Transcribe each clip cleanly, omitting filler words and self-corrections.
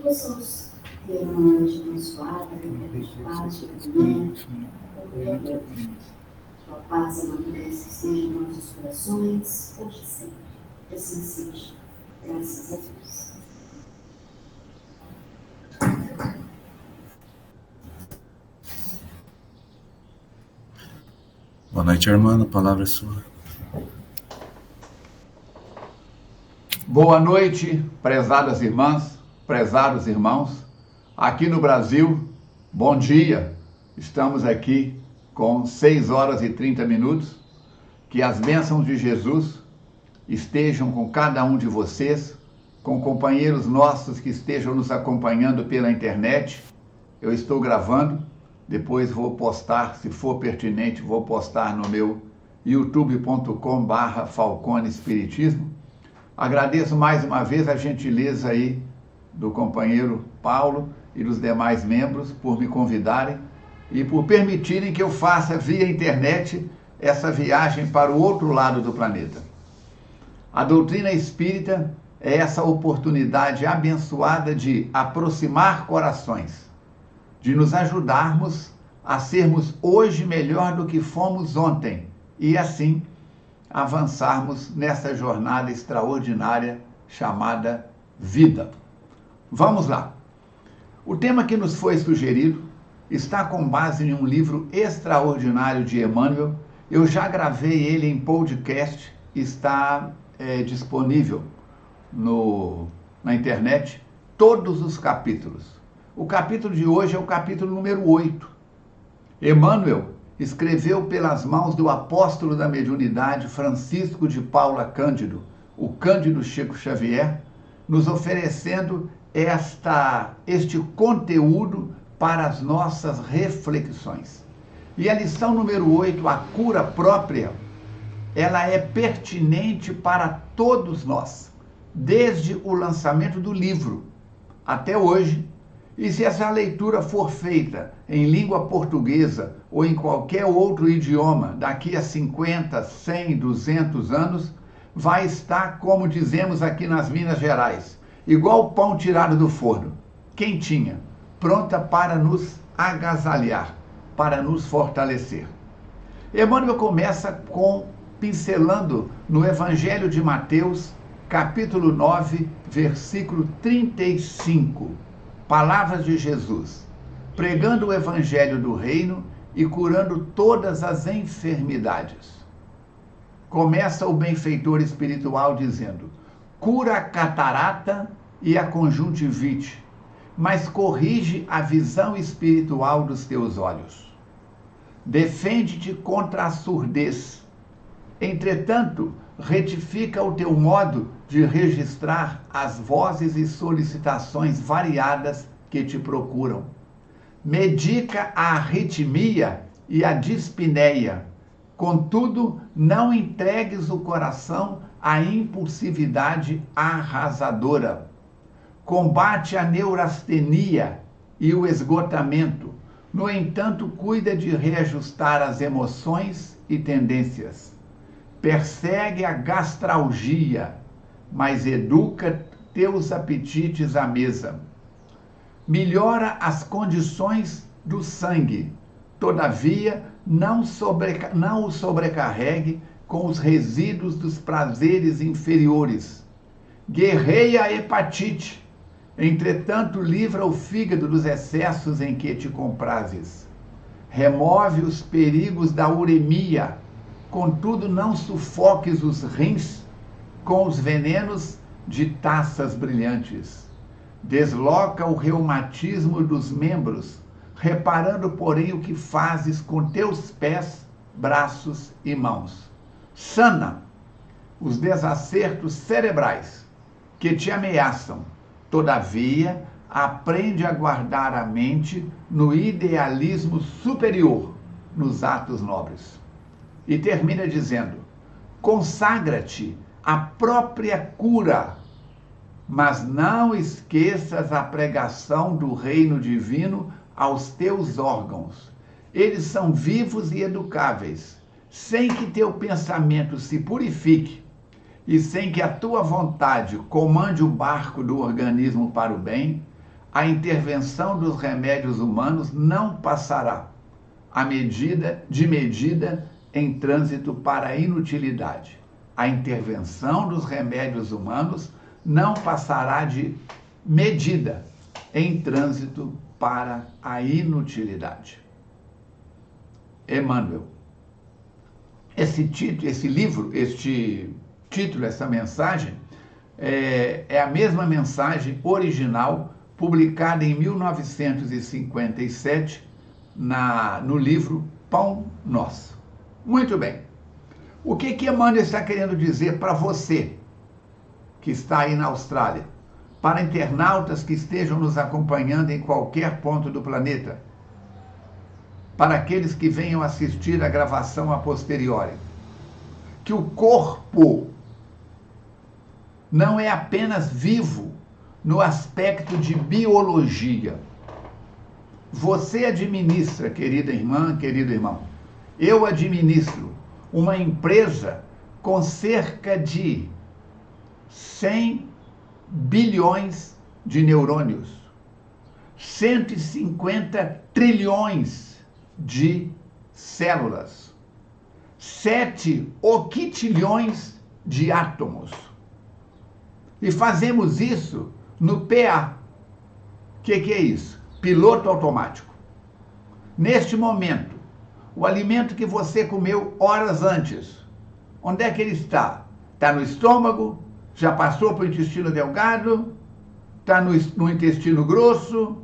possamos ter uma noite abençoada, repleta de paz, de caminhada, tua paz amadurece, esteja em nossos corações, hoje e sempre. Assim seja. Graças a Deus. Boa noite, irmã. A palavra é sua. Boa noite, prezadas irmãs, prezados irmãos. Aqui no Brasil, bom dia. Estamos aqui com 6 horas e 30 minutos. Que as bênçãos de Jesus estejam com cada um de vocês, com companheiros nossos que estejam nos acompanhando pela internet. Eu estou gravando, depois vou postar, se for pertinente, vou postar no meu youtube.com/Falcone Espiritismo. Agradeço mais uma vez a gentileza aí do companheiro Paulo e dos demais membros por me convidarem e por permitirem que eu faça via internet essa viagem para o outro lado do planeta. A doutrina espírita é essa oportunidade abençoada de aproximar corações, de nos ajudarmos a sermos hoje melhor do que fomos ontem e assim avançarmos nessa jornada extraordinária chamada vida. Vamos lá. O tema que nos foi sugerido está com base em um livro extraordinário de Emmanuel. Eu já gravei ele em podcast, está disponível na internet, todos os capítulos. O capítulo de hoje é o capítulo número 8. Emmanuel escreveu pelas mãos do apóstolo da mediunidade Francisco de Paula Cândido, o Cândido Chico Xavier, nos oferecendo este conteúdo para as nossas reflexões. E a lição número 8, a cura própria, ela é pertinente para todos nós, desde o lançamento do livro até hoje. E se essa leitura for feita em língua portuguesa ou em qualquer outro idioma, daqui a 50, 100, 200 anos, vai estar, como dizemos aqui nas Minas Gerais, igual pão tirado do forno, quentinha, pronta para nos agasalhar, para nos fortalecer. Emmanuel começa pincelando no Evangelho de Mateus, capítulo 9, versículo 35. Palavras de Jesus, pregando o evangelho do reino e curando todas as enfermidades. Começa o benfeitor espiritual dizendo: cura a catarata e a conjuntivite, mas corrige a visão espiritual dos teus olhos. Defende-te contra a surdez. Entretanto, retifica o teu modo de registrar as vozes e solicitações variadas que te procuram. Medica a arritmia e a dispneia. Contudo, não entregues o coração à impulsividade arrasadora. Combate a neurastenia e o esgotamento. No entanto, cuida de reajustar as emoções e tendências. Persegue a gastralgia, mas educa teus apetites à mesa. Melhora as condições do sangue, todavia não o sobrecarregue com os resíduos dos prazeres inferiores. Guerreia a hepatite, entretanto livra o fígado dos excessos em que te comprazes. Remove os perigos da uremia, contudo não sufoques os rins com os venenos de taças brilhantes. Desloca o reumatismo dos membros, reparando, porém, o que fazes com teus pés, braços e mãos. Sana os desacertos cerebrais que te ameaçam. Todavia, aprende a guardar a mente no idealismo superior, nos atos nobres. E termina dizendo: consagra-te à própria cura, mas não esqueças a pregação do reino divino aos teus órgãos. Eles são vivos e educáveis, sem que teu pensamento se purifique e sem que a tua vontade comande o barco do organismo para o bem. a intervenção dos remédios humanos não passará de medida em trânsito para a inutilidade. A intervenção dos remédios humanos não passará de medida em trânsito para a inutilidade. Emmanuel. Esse título, essa mensagem, é a mesma mensagem original publicada em 1957 no livro Pão Nosso. Muito bem. O que Emmanuel está querendo dizer para você que está aí na Austrália, para internautas que estejam nos acompanhando em qualquer ponto do planeta, para aqueles que venham assistir a gravação a posteriori, que o corpo não é apenas vivo no aspecto de biologia. Você administra, querida irmã, querido irmão, eu administro uma empresa com cerca de 100 bilhões de neurônios, 150 trilhões de células, 7 octilhões de átomos. E fazemos isso no PA. O que é isso? Piloto automático. Neste momento, o alimento que você comeu horas antes, onde é que ele está? Está no estômago? Já passou para o intestino delgado? Está no intestino grosso?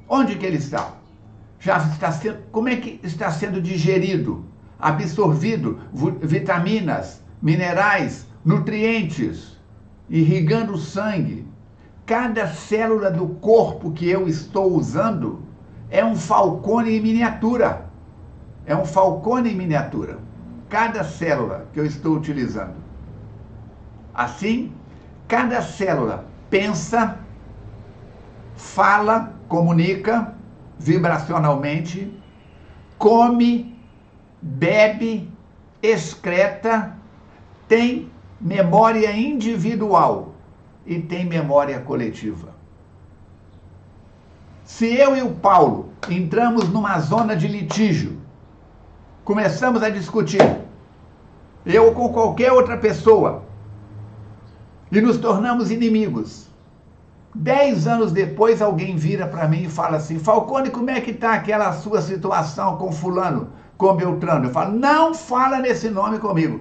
Onde que ele está? Como é que está sendo digerido, absorvido vitaminas, minerais, nutrientes, irrigando o sangue? Cada célula do corpo que eu estou usando é um falcone em miniatura. É um falcone em miniatura. Cada célula que eu estou utilizando. Assim, cada célula pensa, fala, comunica vibracionalmente, come, bebe, excreta, tem memória individual e tem memória coletiva. Se eu e o Paulo entramos numa zona de litígio, começamos a discutir, eu com qualquer outra pessoa, e nos tornamos inimigos, 10 anos depois alguém vira para mim e fala assim: Falcone, como é que está aquela sua situação com fulano, com Beltrano? Eu falo: não fala nesse nome comigo.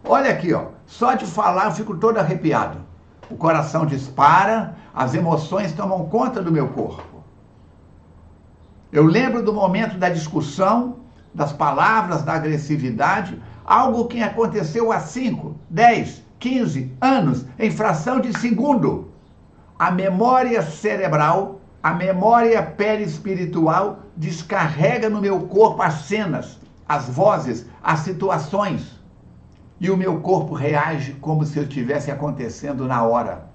Olha aqui, ó, só de falar eu fico todo arrepiado. O coração dispara, as emoções tomam conta do meu corpo. Eu lembro do momento da discussão, das palavras, da agressividade, algo que aconteceu há 5, 10, 15 anos, em fração de segundo. A memória cerebral, a memória perispiritual descarrega no meu corpo as cenas, as vozes, as situações. E o meu corpo reage como se estivesse acontecendo na hora.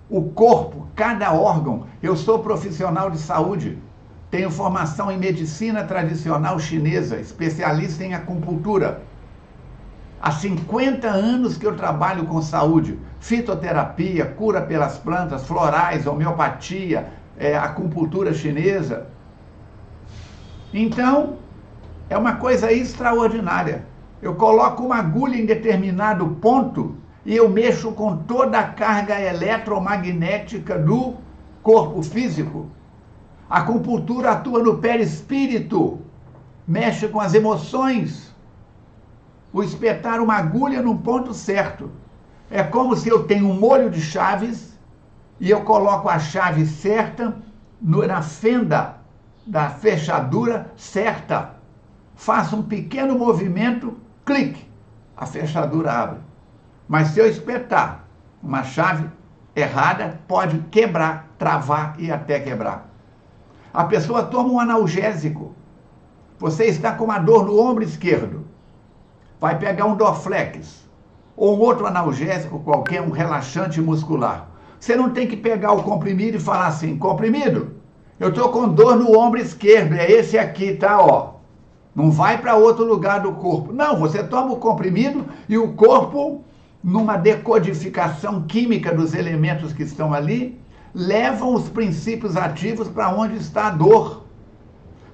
O corpo, cada órgão, eu sou profissional de saúde, tenho formação em medicina tradicional chinesa, especialista em acupuntura. Há 50 anos que eu trabalho com saúde, fitoterapia, cura pelas plantas, florais, homeopatia, acupuntura chinesa. Então, é uma coisa extraordinária. Eu coloco uma agulha em determinado ponto e eu mexo com toda a carga eletromagnética do corpo físico. A acupuntura atua no perispírito, mexe com as emoções. O espetar uma agulha num ponto certo. É como se eu tenho um molho de chaves e eu coloco a chave certa na fenda da fechadura certa. Faço um pequeno movimento, clique, a fechadura abre. Mas se eu espetar uma chave errada, pode quebrar, travar e até quebrar. A pessoa toma um analgésico. Você está com uma dor no ombro esquerdo. Vai pegar um Dorflex ou um outro analgésico qualquer, um relaxante muscular. Você não tem que pegar o comprimido e falar assim: comprimido, eu estou com dor no ombro esquerdo, é esse aqui, tá, ó. Não vai para outro lugar do corpo. Não, você toma o comprimido e o corpo numa decodificação química dos elementos que estão ali, levam os princípios ativos para onde está a dor.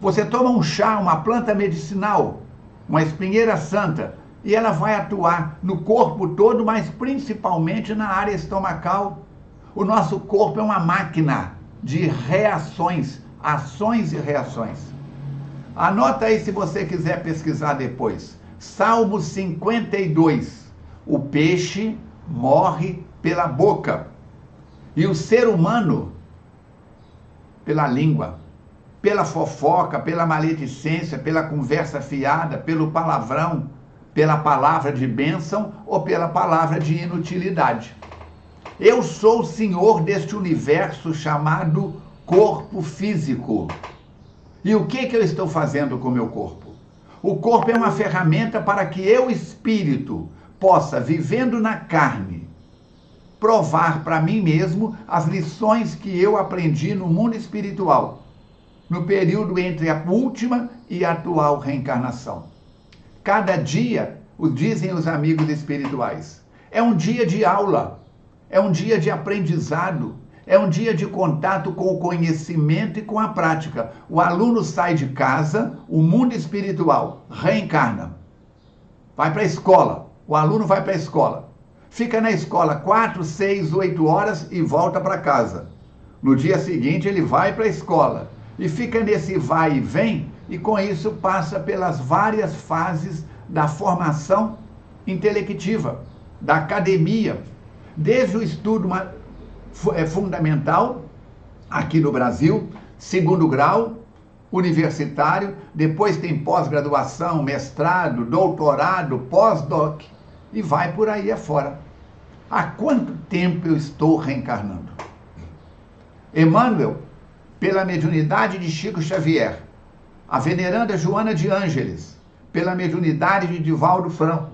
Você toma um chá, uma planta medicinal, uma espinheira santa, e ela vai atuar no corpo todo, mas principalmente na área estomacal. O nosso corpo é uma máquina de reações, ações e reações. Anota aí se você quiser pesquisar depois. Salmo 52. O peixe morre pela boca e o ser humano pela língua, pela fofoca, pela maledicência, pela conversa fiada, pelo palavrão, pela palavra de bênção ou pela palavra de inutilidade. Eu sou o senhor deste universo chamado corpo físico. E o que eu estou fazendo com o meu corpo? O corpo é uma ferramenta para que eu, espírito, possa, vivendo na carne, provar para mim mesmo as lições que eu aprendi no mundo espiritual, no período entre a última e a atual reencarnação. Cada dia, dizem os amigos espirituais, é um dia de aula, é um dia de aprendizado, é um dia de contato com o conhecimento e com a prática. O aluno sai de casa, o mundo espiritual reencarna, vai para a escola, o aluno vai para a escola, fica na escola 4, 6, 8 horas e volta para casa. No dia seguinte ele vai para a escola e fica nesse vai e vem, e com isso passa pelas várias fases da formação intelectiva, da academia, desde o estudo fundamental, aqui no Brasil, 2º grau, universitário, depois tem pós-graduação, mestrado, doutorado, pós-doc, e vai por aí afora. Há quanto tempo eu estou reencarnando? Emmanuel, pela mediunidade de Chico Xavier, a veneranda Joana de Ângeles, pela mediunidade de Divaldo Franco,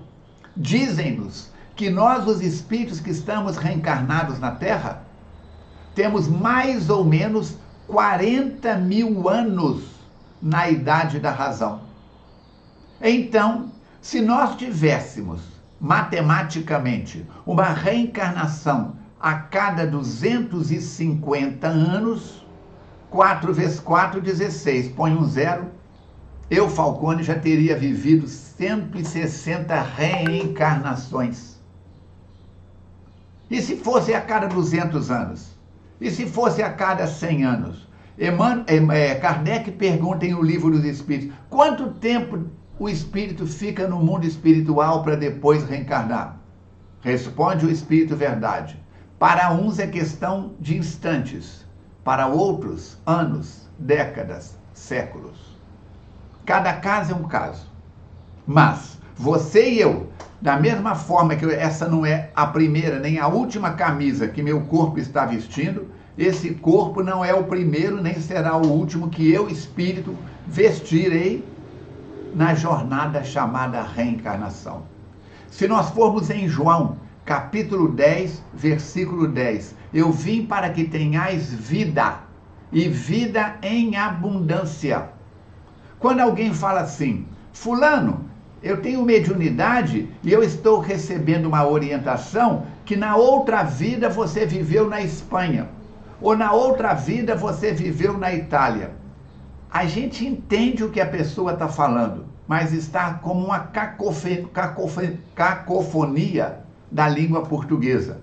dizem-nos que nós, os espíritos que estamos reencarnados na Terra, temos mais ou menos 40 mil anos na idade da razão. Então, se nós tivéssemos, matematicamente, uma reencarnação a cada 250 anos, 4 vezes 4, 16, põe um zero, eu, Falcone, já teria vivido 160 reencarnações. E se fosse a cada 200 anos? E se fosse a cada 100 anos? Kardec pergunta em O Livro dos Espíritos, quanto tempo o espírito fica no mundo espiritual para depois reencarnar? Responde o Espírito Verdade. Para uns é questão de instantes, para outros, anos, décadas, séculos. Cada caso é um caso. Mas você e eu, da mesma forma que essa não é a primeira nem a última camisa que meu corpo está vestindo, esse corpo não é o primeiro nem será o último que eu, espírito, vestirei na jornada chamada reencarnação. Se nós formos em João, capítulo 10, versículo 10, eu vim para que tenhais vida, e vida em abundância. Quando alguém fala assim, fulano, eu tenho mediunidade e eu estou recebendo uma orientação que na outra vida você viveu na Espanha, ou na outra vida você viveu na Itália. A gente entende o que a pessoa está falando, mas está como uma cacofonia da língua portuguesa.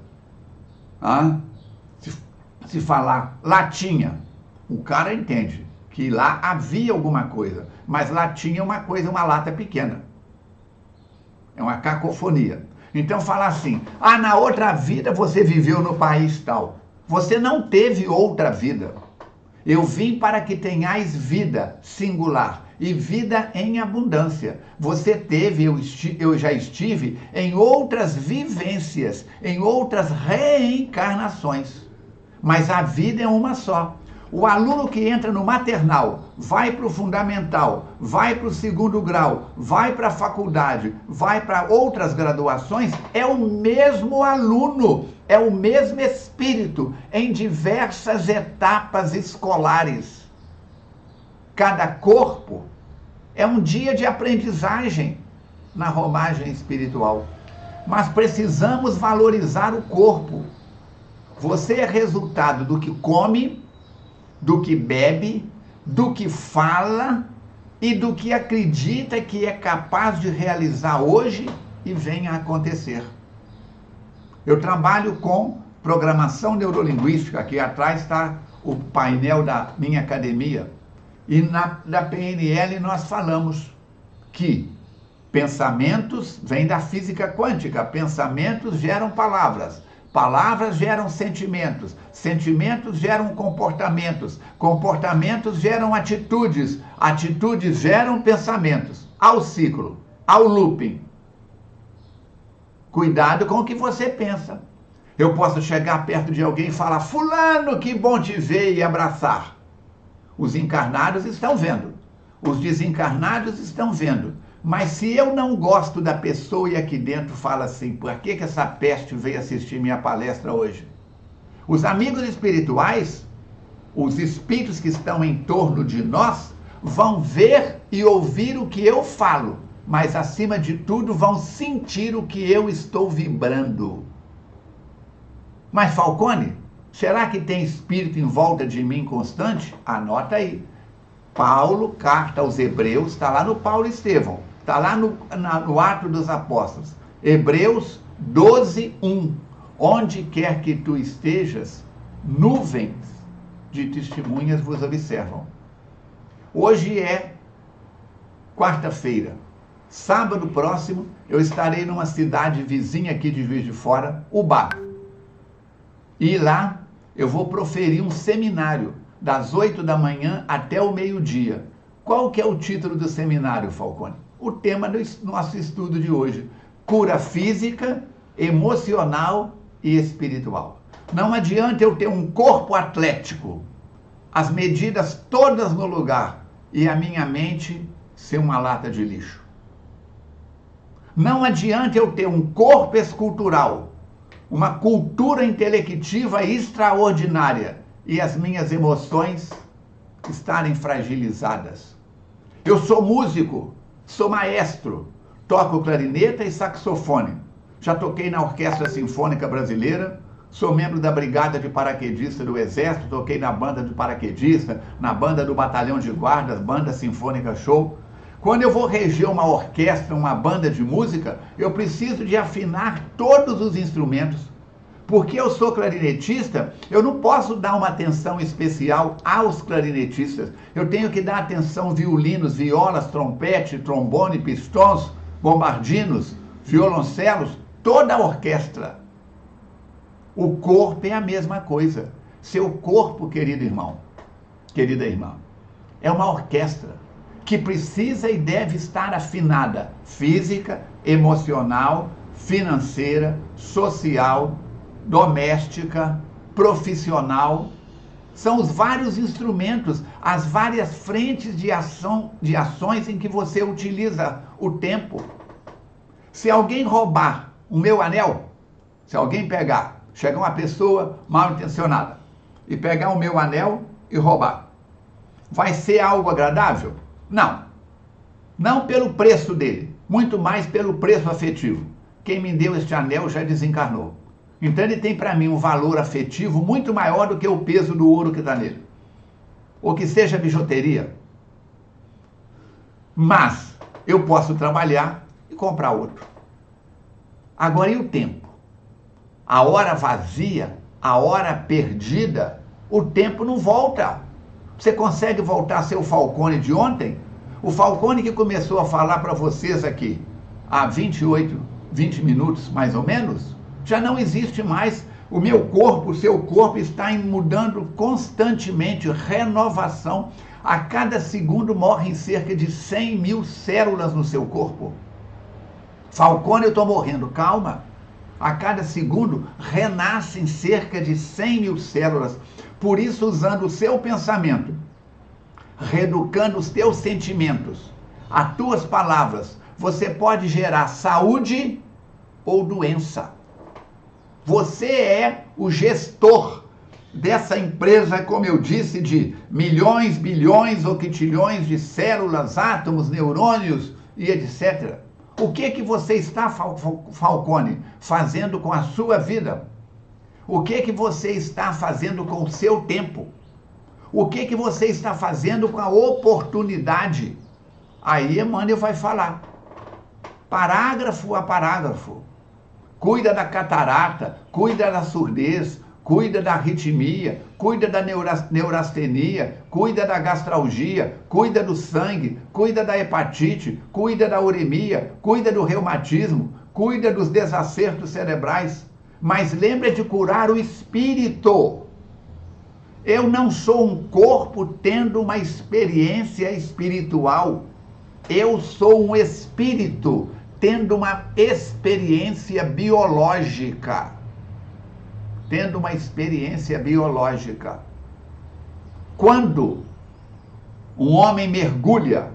Se falar latinha, o cara entende que lá havia alguma coisa, mas latinha é uma coisa, uma lata pequena. É uma cacofonia. Então falar assim, na outra vida você viveu no país tal. Você não teve outra vida. Eu vim para que tenhais vida singular e vida em abundância. Você teve, eu já estive em outras vivências, em outras reencarnações. Mas a vida é uma só. O aluno que entra no maternal, vai para o fundamental, vai para o 2º grau, vai para a faculdade, vai para outras graduações, é o mesmo aluno, é o mesmo espírito em diversas etapas escolares. Cada corpo é um dia de aprendizagem na romagem espiritual. mas precisamos valorizar o corpo. Você é resultado do que come, do que bebe, do que fala e do que acredita que é capaz de realizar hoje e venha a acontecer. Eu trabalho com programação neurolinguística, aqui atrás está o painel da minha academia, e da PNL nós falamos que pensamentos vêm da física quântica, pensamentos geram palavras, palavras geram sentimentos, sentimentos geram comportamentos, comportamentos geram atitudes, atitudes geram pensamentos. Ao ciclo, ao looping. Cuidado com o que você pensa. Eu posso chegar perto de alguém e falar: fulano, que bom te ver, e abraçar. Os encarnados estão vendo, os desencarnados estão vendo. Mas se eu não gosto da pessoa e aqui dentro fala assim: por que essa peste veio assistir minha palestra hoje? Os amigos espirituais, os espíritos que estão em torno de nós, vão ver e ouvir o que eu falo, mas acima de tudo vão sentir o que eu estou vibrando. Mas Falcone, será que tem espírito em volta de mim constante? Anota aí. Paulo, carta aos Hebreus, está lá no Paulo Estevão. Está lá no Atos dos Apóstolos. Hebreus 12:1. Onde quer que tu estejas, nuvens de testemunhas vos observam. Hoje é quarta-feira. Sábado próximo, eu estarei numa cidade vizinha aqui de Juiz de Fora, Ubá. E lá eu vou proferir um seminário das 8 da manhã até o meio-dia. Qual que é o título do seminário, Falcone? O tema do nosso estudo de hoje: cura física, emocional e espiritual. Não adianta eu ter um corpo atlético, as medidas todas no lugar, e a minha mente ser uma lata de lixo. Não adianta eu ter um corpo escultural, uma cultura intelectiva extraordinária, e as minhas emoções estarem fragilizadas. Eu sou músico, sou maestro, toco clarineta e saxofone. Já toquei na Orquestra Sinfônica Brasileira, sou membro da Brigada de Paraquedista do Exército, toquei na banda de paraquedista, na banda do Batalhão de Guardas, Banda Sinfônica Show. Quando eu vou reger uma orquestra, uma banda de música, eu preciso de afinar todos os instrumentos. Porque eu sou clarinetista, eu não posso dar uma atenção especial aos clarinetistas. Eu tenho que dar atenção violinos, violas, trompete, trombone, pistões, bombardinos, violoncelos, toda a orquestra. O corpo é a mesma coisa. Seu corpo, querido irmão, querida irmã, é uma orquestra que precisa e deve estar afinada, física, emocional, financeira, social, doméstica, profissional. São os vários instrumentos, as várias frentes de ações em que você utiliza o tempo. Se alguém roubar o meu anel, se alguém chegar uma pessoa mal intencionada e pegar o meu anel e roubar, vai ser algo agradável? Não. Não pelo preço dele, muito mais pelo preço afetivo. Quem me deu este anel já desencarnou. Então ele tem para mim um valor afetivo muito maior do que o peso do ouro que está nele. Ou que seja bijuteria. Mas eu posso trabalhar e comprar outro. Agora, e o tempo? A hora vazia, a hora perdida, o tempo não volta. Você consegue voltar a ser o Falcone de ontem? O Falcone que começou a falar para vocês aqui há 20 minutos mais ou menos, já não existe mais. O meu corpo, o seu corpo está mudando constantemente, renovação. A cada segundo morrem cerca de 100 mil células no seu corpo. Falcone, eu estou morrendo, calma. A cada segundo renascem cerca de 100 mil células. Por isso, usando o seu pensamento, reeducando os teus sentimentos, as tuas palavras, você pode gerar saúde ou doença. Você é o gestor dessa empresa, como eu disse, de milhões, bilhões ou quintilhões de células, átomos, neurônios e etc. O que você está, Falcone, fazendo com a sua vida? O que você está fazendo com o seu tempo? O que você está fazendo com a oportunidade? Aí Emmanuel vai falar, parágrafo a parágrafo. Cuida da catarata, cuida da surdez, cuida da arritmia, cuida da neurastenia, cuida da gastralgia, cuida do sangue, cuida da hepatite, cuida da uremia, cuida do reumatismo, cuida dos desacertos cerebrais. Mas lembra de curar o espírito. Eu não sou um corpo tendo uma experiência espiritual. Eu sou um espírito tendo uma experiência biológica. Tendo uma experiência biológica. Quando um homem mergulha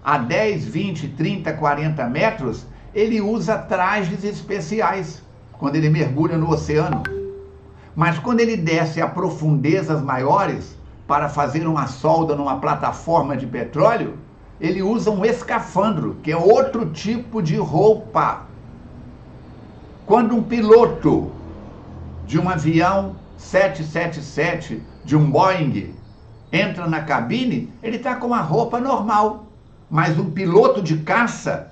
a 10, 20, 30, 40 metros, ele usa trajes especiais quando ele mergulha no oceano. Mas quando ele desce a profundezas maiores para fazer uma solda numa plataforma de petróleo, ele usa um escafandro, que é outro tipo de roupa. Quando um piloto de um avião 777, de um Boeing, entra na cabine, ele está com uma roupa normal. Mas um piloto de caça,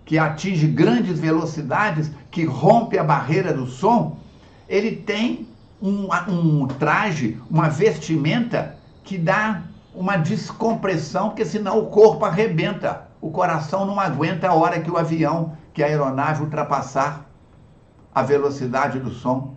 que atinge grandes velocidades, que rompe a barreira do som, ele tem um traje, uma vestimenta que dá uma descompressão, porque senão o corpo arrebenta. O coração não aguenta a hora que o avião, que a aeronave ultrapassar a velocidade do som.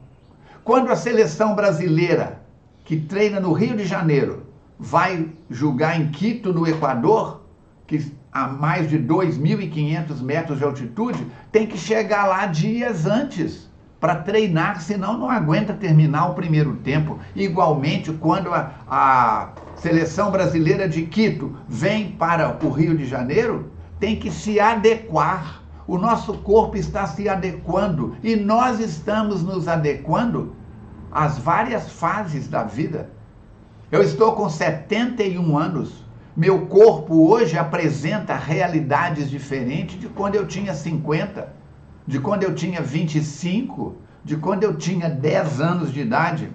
Quando a seleção brasileira, que treina no Rio de Janeiro, vai jogar em Quito, no Equador, que a mais de 2.500 metros de altitude, tem que chegar lá dias antes para treinar, senão não aguenta terminar o primeiro tempo. Igualmente, quando a seleção brasileira de Quito vem para o Rio de Janeiro, tem que se adequar. O nosso corpo está se adequando e nós estamos nos adequando às várias fases da vida. Eu estou com 71 anos. Meu corpo hoje apresenta realidades diferentes de quando eu tinha 50, de quando eu tinha 25, de quando eu tinha 10 anos de idade.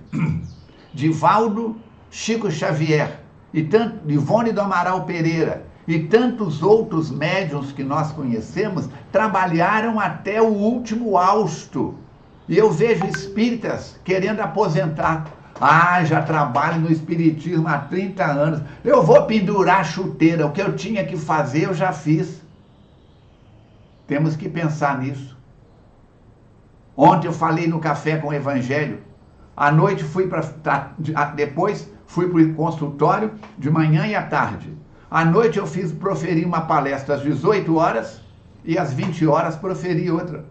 Divaldo Chico Xavier, e Ivone do Amaral Pereira e tantos outros médiuns que nós conhecemos trabalharam até o último hausto. E eu vejo espíritas querendo aposentar. Ah, já trabalho no espiritismo há 30 anos. Eu vou pendurar a chuteira. O que eu tinha que fazer, eu já fiz. Temos que pensar nisso. Ontem eu falei no Café com o Evangelho. À noite depois fui para o consultório, de manhã e à tarde. À noite eu proferi uma palestra às 18 horas e às 20 horas proferi outra.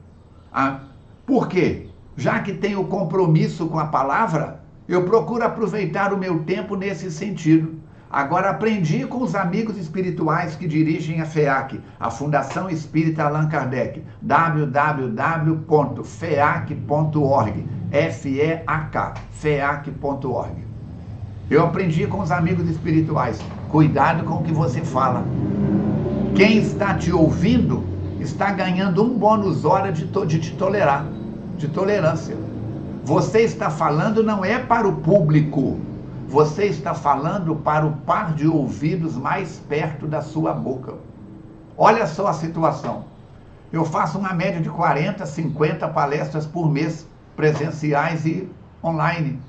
Por quê? Já que tenho compromisso com a palavra, eu procuro aproveitar o meu tempo nesse sentido. Agora aprendi com os amigos espirituais que dirigem a FEAC, a Fundação Espírita Allan Kardec, www.feac.org, F-E-A-K, feac.org. Eu aprendi com os amigos espirituais, cuidado com o que você fala. Quem está te ouvindo está ganhando um bônus hora de te tolerar, de tolerância. Você está falando não é para o público, você está falando para o par de ouvidos mais perto da sua boca. Olha só a situação. Eu faço uma média de 40, 50 palestras por mês, presenciais e online.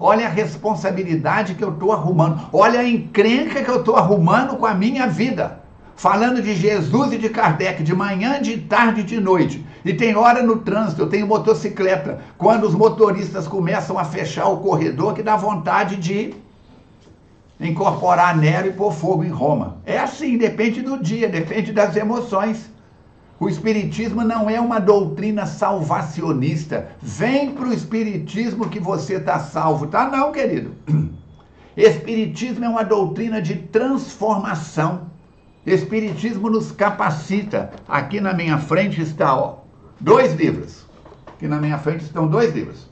Olha a responsabilidade que eu estou arrumando. Olha a encrenca que eu estou arrumando com a minha vida. Falando de Jesus e de Kardec, de manhã, de tarde e de noite. E tem hora no trânsito, eu tenho motocicleta. Quando os motoristas começam a fechar o corredor, que dá vontade de incorporar Nero e pôr fogo em Roma. É assim, depende do dia, depende das emoções. O Espiritismo não é uma doutrina salvacionista. Vem para o Espiritismo que você está salvo. Tá não, querido. Espiritismo é uma doutrina de transformação. Espiritismo nos capacita. Aqui na minha frente está, 2 livros. Aqui na minha frente estão 2 livros.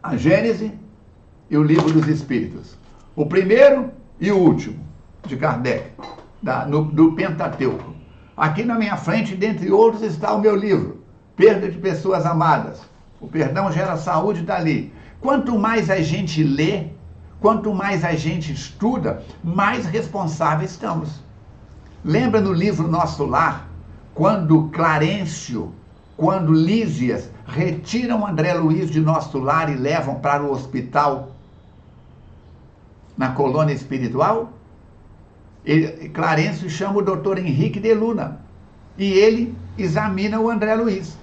A Gênese e o Livro dos Espíritos. O primeiro e o último, de Kardec, do Pentateuco. Aqui na minha frente, dentre outros, está o meu livro, Perda de Pessoas Amadas. O perdão gera saúde, está ali. Quanto mais a gente lê, quanto mais a gente estuda, mais responsáveis estamos. Lembra no livro Nosso Lar, quando Clarencio, quando Lísias retiram André Luiz de Nosso Lar e levam para o hospital na colônia espiritual? Clarencio chama o doutor Henrique de Luna e ele examina o André Luiz.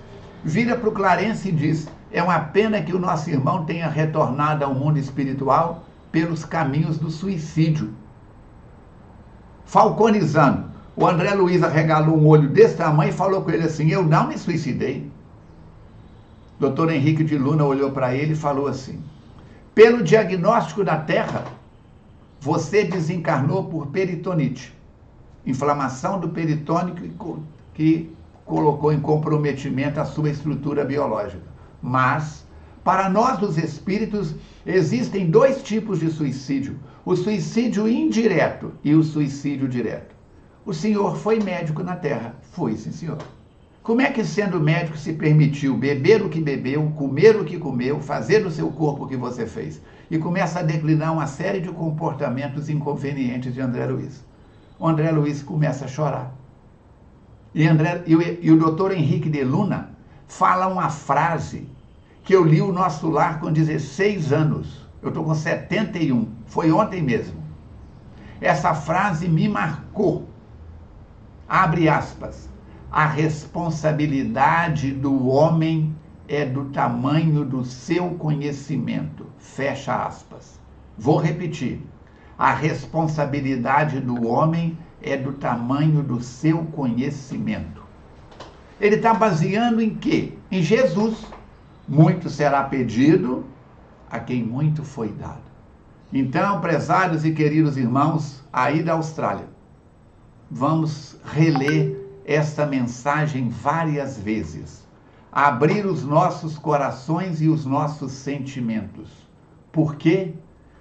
Vira para o Clarencio e diz: é uma pena que o nosso irmão tenha retornado ao mundo espiritual pelos caminhos do suicídio. Falconizando, o André Luiz arregalou um olho desse tamanho e falou com ele assim: eu não me suicidei. Doutor Henrique de Luna olhou para ele e falou assim: pelo diagnóstico da Terra, você desencarnou por peritonite, inflamação do peritônico que colocou em comprometimento a sua estrutura biológica. Mas, para nós os espíritos, existem dois tipos de suicídio: o suicídio indireto e o suicídio direto. O senhor foi médico na Terra? Foi, sim, senhor. Como é que, sendo médico, se permitiu beber o que bebeu, comer o que comeu, fazer no seu corpo o que você fez? E começa a declinar uma série de comportamentos inconvenientes de André Luiz. O André Luiz começa a chorar. E o doutor Henrique de Luna fala uma frase que eu li o Nosso Lar com 16 anos. Eu estou com 71, foi ontem mesmo. Essa frase me marcou. Abre aspas. A responsabilidade do homem é do tamanho do seu conhecimento. Fecha aspas. Vou repetir. A responsabilidade do homem é do tamanho do seu conhecimento. Ele está baseando em quê? Em Jesus. Muito será pedido a quem muito foi dado. Então, prezados e queridos irmãos, aí da Austrália, vamos reler esta mensagem várias vezes. Abrir os nossos corações e os nossos sentimentos. Por quê?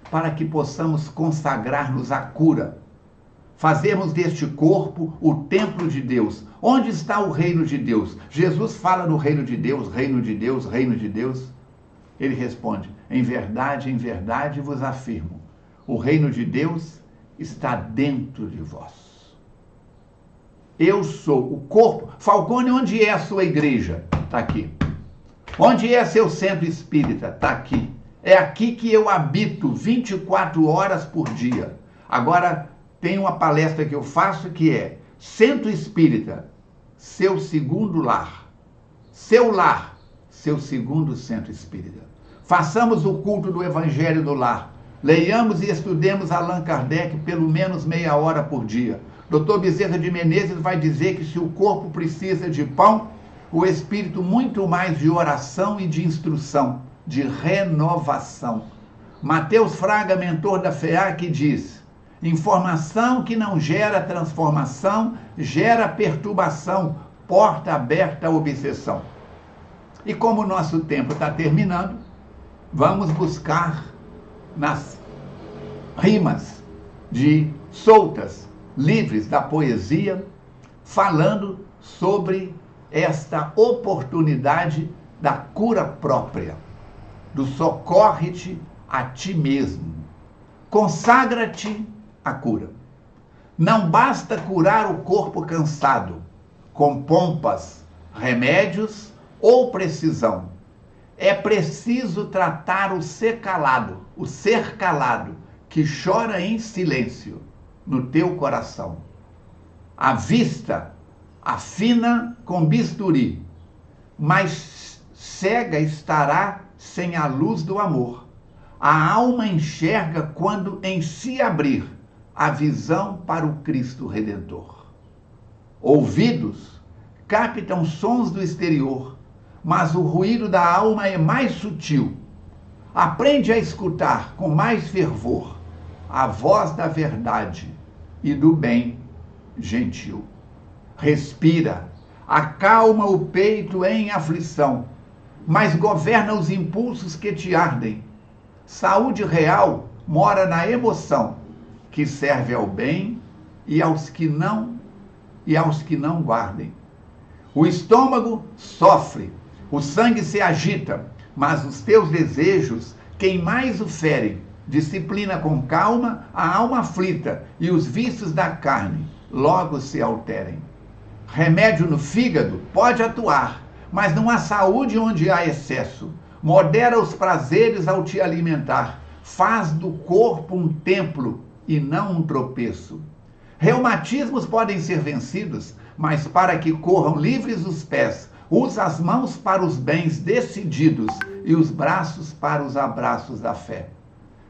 Para que possamos consagrar-nos à cura. Fazermos deste corpo o templo de Deus. Onde está o reino de Deus? Jesus fala no reino de Deus, reino de Deus, reino de Deus. Ele responde: em verdade vos afirmo, o reino de Deus está dentro de vós. Eu sou o corpo. Falcone, onde é a sua igreja? Está aqui. Onde é seu centro espírita? Está aqui. É aqui que eu habito 24 horas por dia. Agora, tem uma palestra que eu faço que é Centro Espírita, seu segundo lar. Seu lar, seu segundo centro espírita. Façamos o culto do Evangelho no lar. Leiamos e estudemos Allan Kardec pelo menos meia hora por dia. Dr. Bezerra de Menezes vai dizer que se o corpo precisa de pão, o espírito muito mais de oração e de instrução, de renovação. Mateus Fraga, mentor da FEAC, diz: informação que não gera transformação, gera perturbação, porta aberta à obsessão. E como o nosso tempo está terminando, vamos buscar nas rimas soltas, livres da poesia, falando sobre esta oportunidade da cura própria, do socorre-te a ti mesmo. Consagra-te à cura. Não basta curar o corpo cansado com pompas, remédios ou precisão. É preciso tratar o ser calado que chora em silêncio no teu coração. A vista afina com bisturi, mas cega estará sem a luz do amor. A alma enxerga quando em si abrir a visão para o Cristo Redentor. Ouvidos captam sons do exterior, mas o ruído da alma é mais sutil. Aprende a escutar com mais fervor a voz da verdade e do bem gentil. Respira, acalma o peito em aflição, mas governa os impulsos que te ardem. Saúde real mora na emoção, que serve ao bem e aos que não e aos que não guardem. O estômago sofre, o sangue se agita, mas os teus desejos, quem mais o ferem, disciplina com calma a alma aflita, e os vícios da carne logo se alterem. Remédio no fígado pode atuar, mas não há saúde onde há excesso. Modera os prazeres ao te alimentar, faz do corpo um templo e não um tropeço. Reumatismos podem ser vencidos, mas para que corram livres os pés, usa as mãos para os bens decididos e os braços para os abraços da fé.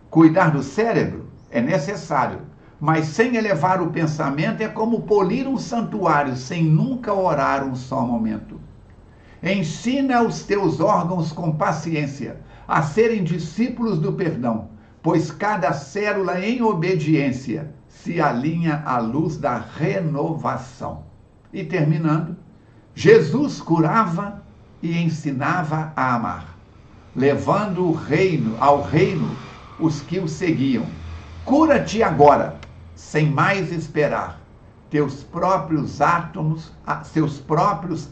Cuidar do cérebro é necessário, mas sem elevar o pensamento é como polir um santuário sem nunca orar um só momento. Ensina os teus órgãos com paciência a serem discípulos do perdão, pois cada célula em obediência se alinha à luz da renovação. E terminando, Jesus curava e ensinava a amar, levando ao reino os que o seguiam. Cura-te agora, sem mais esperar. Seus próprios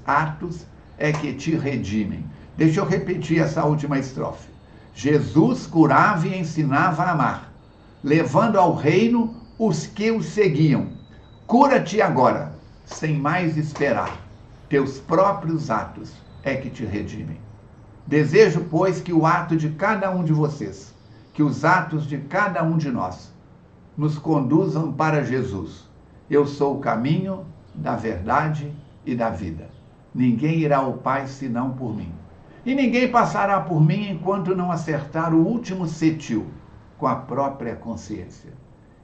atos é que te redimem. Deixa eu repetir essa última estrofe. Jesus curava e ensinava a amar, levando ao reino os que o seguiam. Cura-te agora, sem mais esperar. Teus próprios atos é que te redimem. Desejo, pois, que o ato de cada um de vocês, que os atos de cada um de nós, nos conduzam para Jesus. Eu sou o caminho, da verdade e da vida. Ninguém irá ao Pai senão por mim. E ninguém passará por mim enquanto não acertar o último cetil com a própria consciência.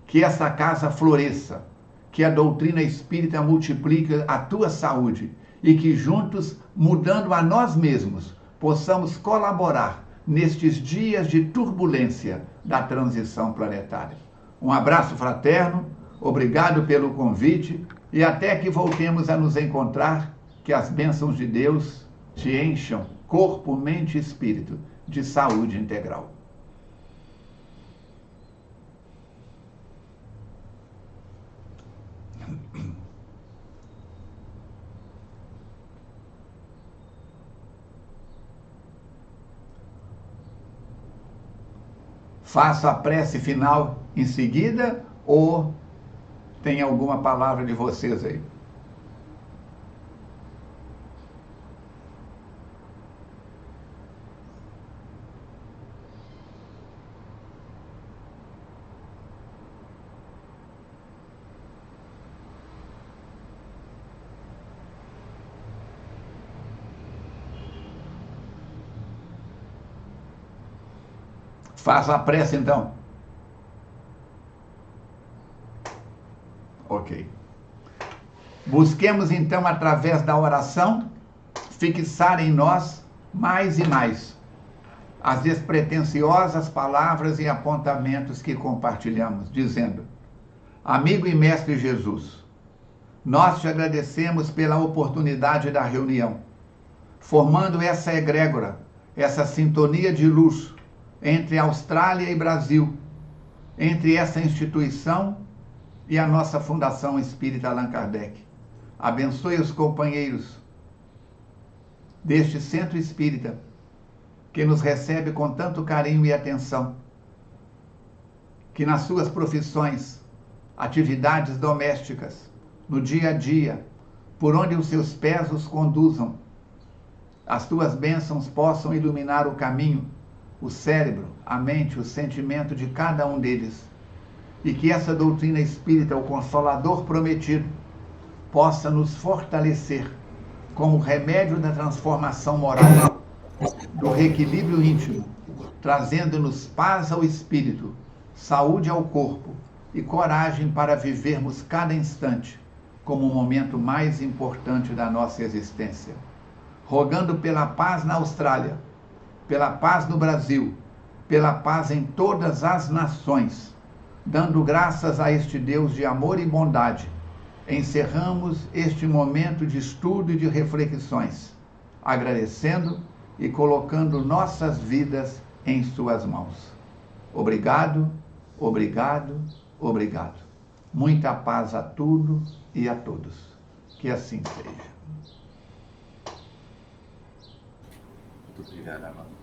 Que essa casa floresça, que a doutrina espírita multiplique a tua saúde e que juntos, mudando a nós mesmos, possamos colaborar nestes dias de turbulência da transição planetária. Um abraço fraterno, obrigado pelo convite e até que voltemos a nos encontrar, que as bênçãos de Deus te encham, corpo, mente e espírito, de saúde integral. Faço a prece final em seguida ou tem alguma palavra de vocês aí? Faça a prece, então. Ok. Busquemos, então, através da oração, fixar em nós mais e mais as despretensiosas palavras e apontamentos que compartilhamos, dizendo: amigo e mestre Jesus, nós te agradecemos pela oportunidade da reunião, formando essa egrégora, essa sintonia de luz, entre Austrália e Brasil, entre essa instituição e a nossa Fundação Espírita Allan Kardec. Abençoe os companheiros deste centro espírita, que nos recebe com tanto carinho e atenção, que nas suas profissões, atividades domésticas, no dia a dia, por onde os seus pés os conduzam, as tuas bênçãos possam iluminar o caminho, o cérebro, a mente, o sentimento de cada um deles, e que essa doutrina espírita, o Consolador prometido, possa nos fortalecer como remédio da transformação moral, do reequilíbrio íntimo, trazendo-nos paz ao espírito, saúde ao corpo e coragem para vivermos cada instante como o momento mais importante da nossa existência. Rogando pela paz na Austrália, pela paz no Brasil, pela paz em todas as nações, dando graças a este Deus de amor e bondade, encerramos este momento de estudo e de reflexões, agradecendo e colocando nossas vidas em suas mãos. Obrigado, obrigado, obrigado. Muita paz a tudo e a todos. Que assim seja. Muito obrigado, amado.